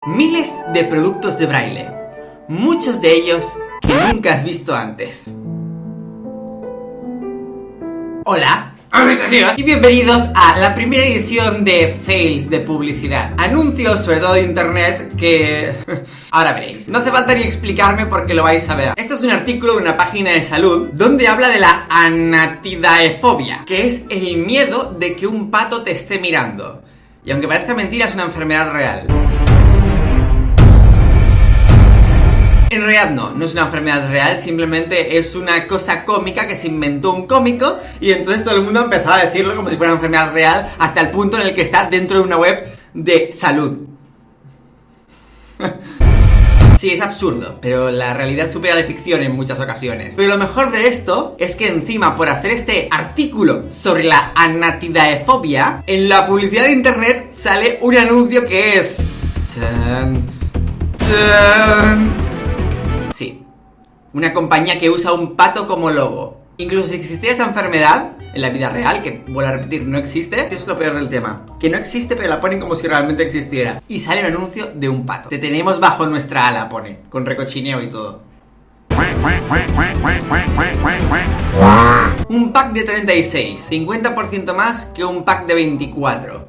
Miles de productos de braille, muchos de ellos que nunca has visto antes. Hola, y bienvenidos a la primera edición de Fails de publicidad. Anuncios, sobre todo de internet, que... ahora veréis. No hace falta ni explicarme porque lo vais a ver. Este es un artículo de una página de salud donde habla de la anatidaefobia, que es el miedo de que un pato te esté mirando. Y aunque parezca mentira, es una enfermedad real. En realidad no es una enfermedad real, simplemente es una cosa cómica que se inventó un cómico y entonces todo el mundo empezó a decirlo como si fuera una enfermedad real hasta el punto en el que está dentro de una web de salud. Sí, es absurdo, pero la realidad supera la ficción en muchas ocasiones. Pero lo mejor de esto es que encima, por hacer este artículo sobre la anatidaefobia, en la publicidad de internet sale un anuncio que es... Sí, una compañía que usa un pato como logo. Incluso si existiera esa enfermedad en la vida real, que vuelvo a repetir, no existe, eso es lo peor del tema. Que no existe, pero la ponen como si realmente existiera. Y sale un anuncio de un pato. Te tenemos bajo nuestra ala, pone, con recochineo y todo. Un pack de 36, 50% más que un pack de 24.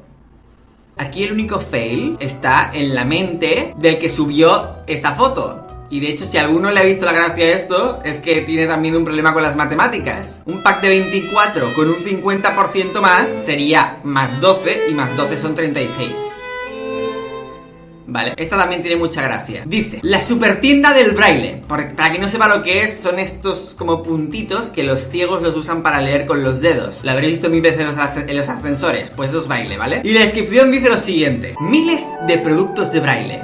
Aquí el único fail está en la mente del que subió esta foto. Y de hecho, si a alguno le ha visto la gracia a esto, es que tiene también un problema con las matemáticas. Un pack de 24 con un 50% más sería más 12 y más 12 son 36. Vale, esta también tiene mucha gracia. Dice, la supertienda del braille. Para que no sepa lo que es, son estos como puntitos que los ciegos los usan para leer con los dedos. Lo habréis visto mil veces en los ascensores, pues eso es braille, ¿vale? Y la descripción dice lo siguiente: miles de productos de braille,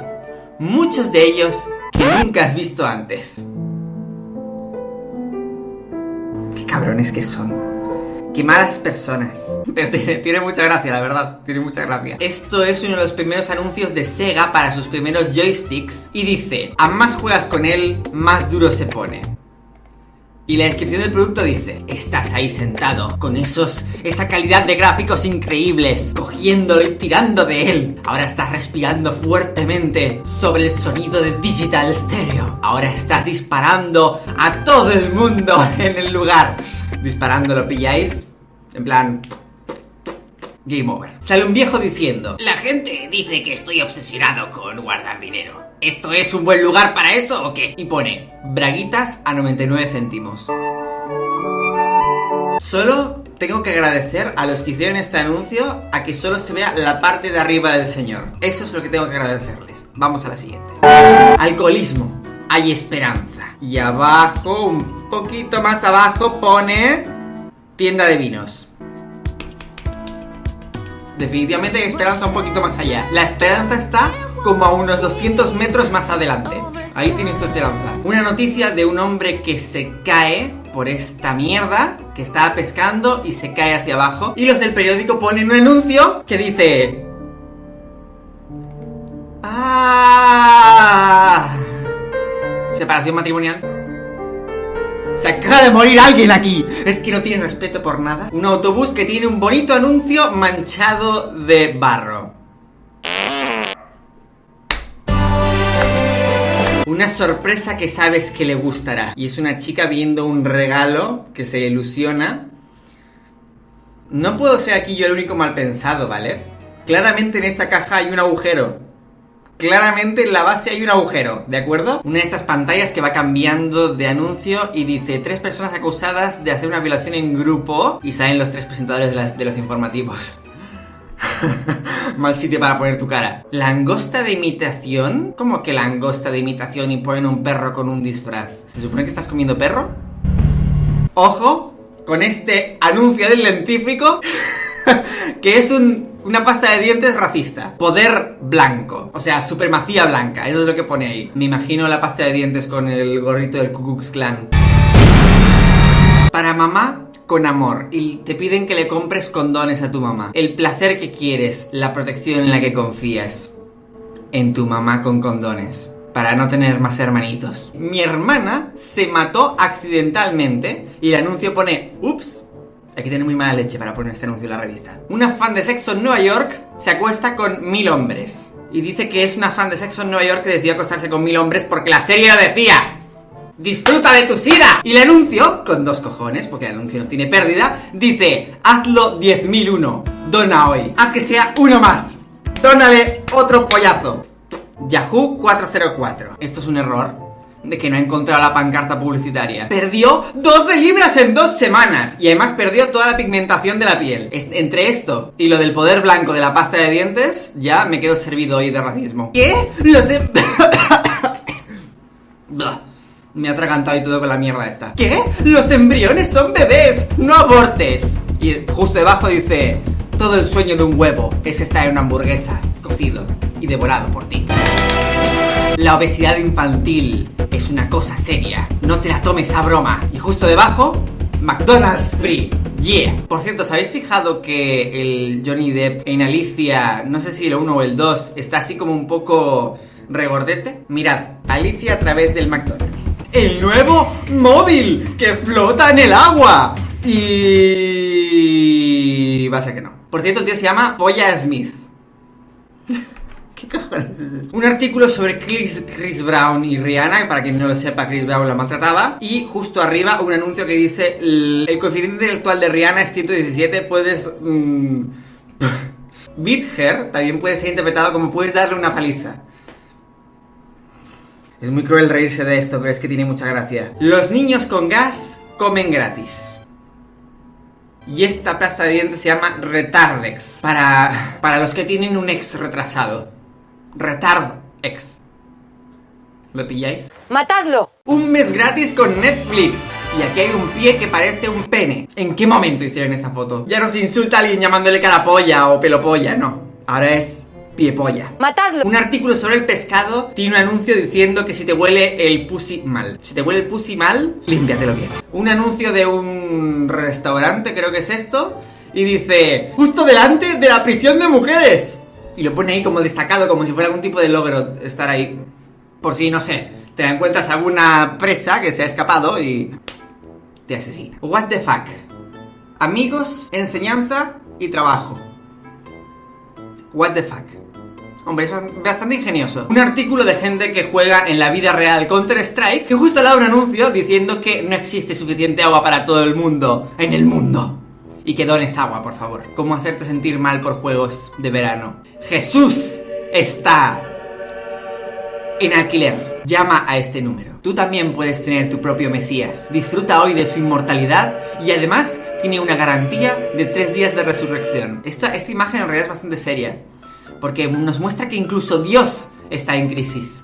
muchos de ellos que nunca has visto antes. Qué cabrones que son. Qué malas personas. Pero tiene mucha gracia, la verdad. Tiene mucha gracia. Esto es uno de los primeros anuncios de Sega para sus primeros joysticks. Y dice, a más juegas con él, más duro se pone. Y la descripción del producto dice, estás ahí sentado, con esa calidad de gráficos increíbles, cogiéndolo y tirando de él. Ahora estás respirando fuertemente sobre el sonido de Digital Stereo. Ahora estás disparando a todo el mundo en el lugar. Disparando, ¿lo pilláis? En plan... game over. Sale un viejo diciendo, la gente dice que estoy obsesionado con guardar dinero. ¿Esto es un buen lugar para eso o qué? Y pone, braguitas a 99 céntimos. Solo tengo que agradecer a los que hicieron este anuncio a que solo se vea la parte de arriba del señor. Eso es lo que tengo que agradecerles. Vamos a la siguiente. Alcoholismo. Hay esperanza. Y abajo, un poquito más abajo, pone tienda de vinos. Definitivamente hay esperanza un poquito más allá. La esperanza está como a unos 200 metros más adelante. Ahí tienes tu esperanza. Una noticia de un hombre que se cae por esta mierda, que estaba pescando y se cae hacia abajo. Y los del periódico ponen un anuncio que dice... separación matrimonial. Se acaba de morir alguien aquí. Es que no tiene respeto por nada. Un autobús que tiene un bonito anuncio manchado de barro. Una sorpresa que sabes que le gustará. Y es una chica viendo un regalo que se ilusiona. No puedo ser aquí yo el único mal pensado, ¿vale? Claramente en esta caja hay un agujero. Claramente en la base hay un agujero, ¿de acuerdo? Una de estas pantallas que va cambiando de anuncio y dice 3 personas acusadas de hacer una violación en grupo. Y salen los 3 presentadores de los informativos. Mal sitio para poner tu cara. ¿Langosta de imitación? ¿Cómo que langosta de imitación y ponen un perro con un disfraz? ¿Se supone que estás comiendo perro? Ojo con este anuncio del dentífrico que es una pasta de dientes racista. Poder blanco. O sea, supremacía blanca. Eso es lo que pone ahí. Me imagino la pasta de dientes con el gorrito del Ku Klux Klan. Para mamá con amor. Y te piden que le compres condones a tu mamá. El placer que quieres, la protección en la que confías. En tu mamá con condones. Para no tener más hermanitos. Mi hermana se mató accidentalmente. Y el anuncio pone, ups. Hay que tener muy mala leche para poner este anuncio en la revista. Una fan de sexo en Nueva York se acuesta con 1000 hombres. Y dice que es una fan de sexo en Nueva York que decidió acostarse con 1000 hombres porque la serie lo decía. ¡Disfruta de tu SIDA! Y el anuncio, con 2 cojones, porque el anuncio no tiene pérdida, dice: hazlo 10.001, dona hoy. Haz que sea uno más. Dónale otro pollazo. Yahoo 404. Esto es un error de que no ha encontrado la pancarta publicitaria. Perdió 12 libras en 2 semanas. Y además perdió toda la pigmentación de la piel. Entre esto y lo del poder blanco de la pasta de dientes, ya me quedo servido hoy de racismo. ¿Qué? Me ha atragantado y todo con la mierda esta. ¿Qué? ¡Los embriones son bebés! ¡No abortes! Y justo debajo dice: todo el sueño de un huevo es estar en una hamburguesa, cocido y devorado por ti. La obesidad infantil es una cosa seria. No te la tomes a broma. Y justo debajo, McDonald's Free. Yeah. Por cierto, ¿os habéis fijado que el Johnny Depp en Alicia, no sé si el 1 o el 2, está así como un poco regordete? Mirad, Alicia a través del McDonald's. ¡El nuevo móvil que flota en el agua! Y va a ser que no. Por cierto, el tío se llama Polla Smith. ¿Qué cojones es esto? Un artículo sobre Chris Brown y Rihanna, que para quien no lo sepa, Chris Brown la maltrataba. Y justo arriba un anuncio que dice: el coeficiente intelectual de Rihanna es 117, puedes... Beat her también puede ser interpretado como puedes darle una paliza. Es muy cruel reírse de esto, pero es que tiene mucha gracia. Los niños con gas comen gratis. Y esta pasta de dientes se llama Retardex. Para los que tienen un ex retrasado. Retardex. ¿Lo pilláis? ¡Matadlo! Un mes gratis con Netflix. Y aquí hay un pie que parece un pene. ¿En qué momento hicieron esta foto? Ya no se insulta a alguien llamándole carapolla o pelopolla, no. Ahora es... piepolla. ¡Matadlo! Un artículo sobre el pescado tiene un anuncio diciendo que si te huele el pussy mal. Si te huele el pussy mal, límpiatelo bien. Un anuncio de un restaurante, creo que es esto, y dice: justo delante de la prisión de mujeres. Y lo pone ahí como destacado, como si fuera algún tipo de logro estar ahí. Por si, no sé, te encuentras alguna presa que se ha escapado y te asesina. What the fuck. Amigos, enseñanza y trabajo. What the fuck. Hombre, es bastante ingenioso. Un artículo de gente que juega en la vida real Counter-Strike, que justo le da un anuncio diciendo que no existe suficiente agua para todo el mundo. En el mundo. Y que dones agua, por favor. ¿Cómo hacerte sentir mal por juegos de verano? Jesús está en alquiler. Llama a este número. Tú también puedes tener tu propio Mesías. Disfruta hoy de su inmortalidad y además tiene una garantía de 3 días de resurrección. Esta imagen en realidad es bastante seria, porque nos muestra que incluso Dios está en crisis.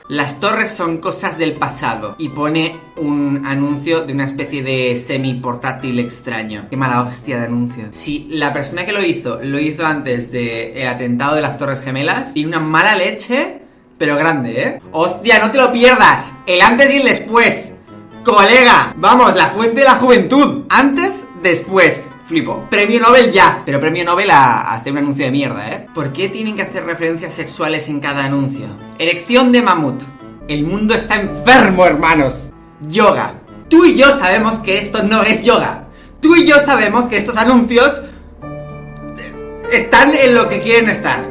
Las torres son cosas del pasado. Y pone un anuncio de una especie de semi-portátil extraño. Qué mala hostia de anuncio. Si la persona que lo hizo antes del atentado de las Torres Gemelas, tiene una mala leche, pero grande, ¿eh? ¡Hostia, no te lo pierdas! El antes y el después. ¡Colega! Vamos, la fuente de la juventud. Antes, después. Flipo. Premio Nobel ya. Pero premio Nobel a hacer un anuncio de mierda, ¿eh? ¿Por qué tienen que hacer referencias sexuales en cada anuncio? Erección de mamut. El mundo está enfermo, hermanos. Yoga. Tú y yo sabemos que esto no es yoga. Tú y yo sabemos que estos anuncios están en lo que quieren estar.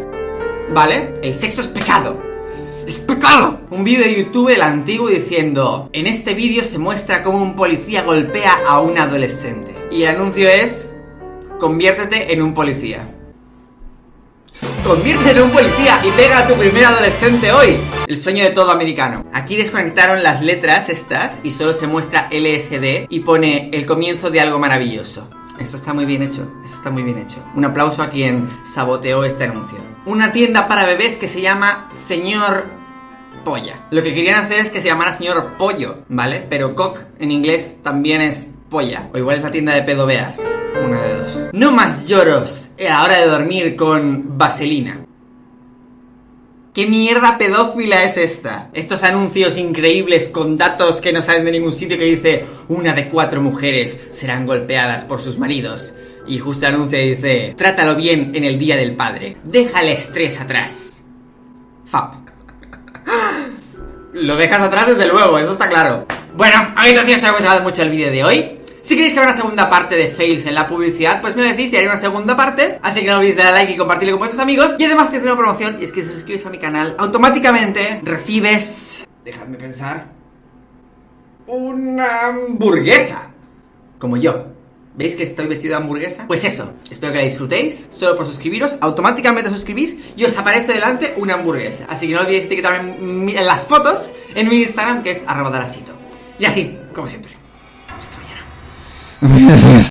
¿Vale? El sexo es pecado. ¡Es pecado! Un vídeo de YouTube del antiguo diciendo: en este vídeo se muestra cómo un policía golpea a un adolescente. Y el anuncio es: conviértete en un policía. Conviértete en un policía y pega a tu primer adolescente hoy. El sueño de todo americano. Aquí desconectaron las letras estas y solo se muestra LSD y pone el comienzo de algo maravilloso. Eso está muy bien hecho, eso está muy bien hecho. Un aplauso a quien saboteó este anuncio. Una tienda para bebés que se llama Señor Polla. Lo que querían hacer es que se llamara Señor Pollo, ¿vale? Pero cock en inglés también es polla. O igual es la tienda de pedobear. Una de dos. No más lloros a la hora de dormir con vaselina. ¿Qué mierda pedófila es esta? Estos anuncios increíbles con datos que no salen de ningún sitio que dice: 1 de 4 mujeres serán golpeadas por sus maridos. Y justo el anuncio dice: trátalo bien en el día del padre. Deja el estrés atrás. Fap. Lo dejas atrás desde luego, eso está claro. Bueno, ahorita sí os ha gustado mucho el vídeo de hoy. Si queréis que haga una segunda parte de fails en la publicidad, pues me lo decís y haré una segunda parte. Así que no olvidéis darle like y compartirlo con vuestros amigos. Y además te hacer una promoción, y es que si suscribes a mi canal, automáticamente recibes... Dejadme pensar... una hamburguesa. Como yo. ¿Veis que estoy vestido de hamburguesa? Pues eso, espero que la disfrutéis. Solo por suscribiros, automáticamente os suscribís y os aparece delante una hamburguesa. Así que no olvidéis etiquetarme en las fotos en mi Instagram, que es @dalasito. Y así, como siempre. Hasta mañana.